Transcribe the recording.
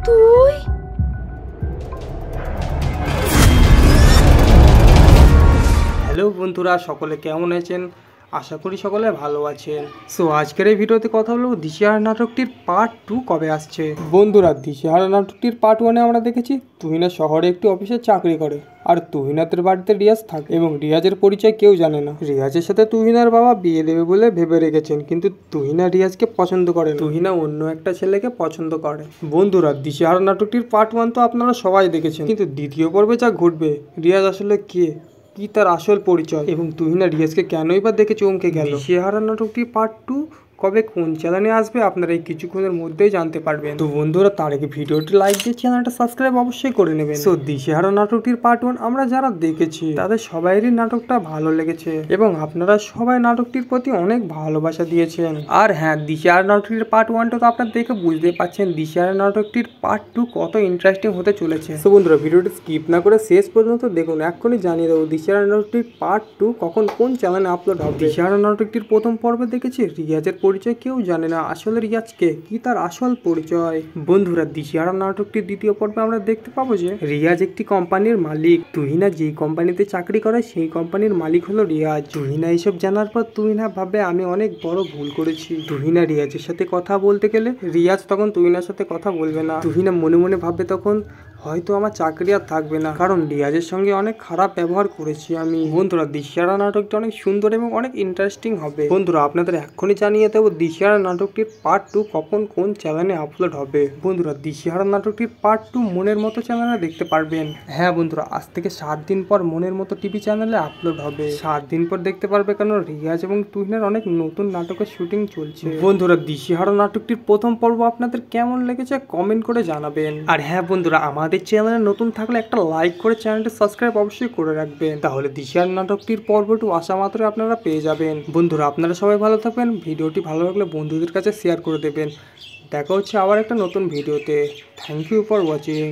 তুই? হ্যালো বন্ধুরা, সকলে কেমন আছেন? আশা করি সকলে ভালো আছেন। সো আজকের এই ভিডিওতে কথা বলবো দিশেহারা নাটকটির পার্ট 2 কবে আসছে। বন্ধুরা, দিশেহারা নাটকটির পার্ট 1-এ আমরা দেখেছি তুহিনা শহরে একটি অফিসে চাকরি করে, আর তুহিনাদের বাড়িতে রিয়াজ থাকে এবং রিয়াজের পরিচয় কেউ জানে না। রিয়াজের সাথে তুহিনার বাবা বিয়ে দেবে বলে ভেবে রেখেছেন, কিন্তু তুহিনা রিয়াজকে পছন্দ করে না, তুহিনা অন্য একটা ছেলেকে পছন্দ করে। বন্ধুরা, দিশেহারা নাটকটির পার্ট 1 তো আপনারা সবাই দেখেছেন, কিন্তু দ্বিতীয় পর্বে যা ঘটবে, রিয়াজ আসলে কে, কি তার আসল পরিচয় এবং তুহিনা রিয়াজকে কেনই বা দেখে চমকে গেল। দিশেহারা নাটকটি পার্ট 2 কবে কোন চ্যানেলে আসবে আপনারা এই কিছুক্ষণের মধ্যেই জানতে পারবেন। তো বন্ধুরা, তার আগে ভিডিওটি লাইক দিয়ে চ্যানেলটা সাবস্ক্রাইব অবশ্যই করে নেবেন। সো দিশেহারা নাটকটির পার্ট 1 আমরা যারা দেখেছি তাদের সবাইয়েরই নাটকটা ভালো লেগেছে এবং আপনারা সবাই নাটকটির প্রতি অনেক ভালোবাসা দিয়েছেন। আর হ্যাঁ, দিশেহারা নাটকটির পার্ট 1টা তো আপনারা দেখে বুঝতে পারছেন দিশেহারা নাটকটির পার্ট 2 কত ইন্টারেস্টিং হতে চলেছে। সো বন্ধুরা, ভিডিওটি স্কিপ না করে শেষ পর্যন্ত দেখুন। এক্ষুনি জানিয়ে দেবো দিশেহারা নাটকটির পার্ট 2 কখন কোন চ্যানেলে আপলোড হবে। দিশেহারা নাটকটির প্রথম পর্বে দেখেছি রিয়াজের পরিচয় কেউ জানে না, আসলে রিয়াজকে কি তার আসল পরিচয়। বন্ধুরা, দিশেহারা নাটকটির দ্বিতীয় পর্বে আমরা দেখতে পাবো যে রিয়াজ একটি কোম্পানির মালিক, তুহিনা যেই কোম্পানিতে চাকরি করে সেই কোম্পানির মালিক হলো রিয়াজ। তুহিনা এইসব জানার পর তুহিনা ভাবে আমি অনেক বড় ভুল করেছি। তুহিনা রিয়াজের সাথে কথা বলতে গেলে রিয়াজ তখন তুহিনার সাথে কথা বলবে না। তুহিনা মনে মনে ভাববে তখন হয়তো আমার চাকরি আর থাকবে না, কারণ রিয়াজের সঙ্গে অনেক খারাপ ব্যবহার করেছি আমি। বন্ধুরা, দিশেহারা নাটকটি অনেক সুন্দর এবং অনেক ইন্টারেস্টিং হবে। বন্ধুরা, আপনাদের এক্ষুনি জানিয়ে দেবো দিশেহারা নাটকটির পার্ট 2 কখন কোন চ্যানেলে আপলোড হবে। বন্ধুরা, দিশেহারা নাটকটির পার্ট 2 মনের মতো চ্যানেলে দেখতে পারবেন। হ্যাঁ বন্ধুরা, আজ থেকে 7 দিন পর মনের মতো টিভি চ্যানেলে আপলোড হবে। 7 দিন পর দেখতে পারবে, কারণ রিয়াজ এবং তুহিনার অনেক নতুন নাটকের শুটিং চলছে। বন্ধুরা, দিশেহারা নাটকটির প্রথম পর্ব আপনাদের কেমন লেগেছে কমেন্ট করে জানাবেন। আর হ্যাঁ বন্ধুরা, আমাদের চ্যানেলে নতুন থাকলে একটা লাইক করে চ্যানেলটি সাবস্ক্রাইব অবশ্যই করে রাখবেন, তাহলে দিশেহারা নাটকটির পর্ব 2 আসা মাত্র আপনারা পেয়ে যাবেন। বন্ধুরা, আপনারা সবাই ভালো থাকবেন। ভিডিওটি ভালো লাগলে বন্ধুদের কাছে শেয়ার করে দেবেন। দেখা হচ্ছে আবার একটা নতুন ভিডিওতে। Thank you for watching.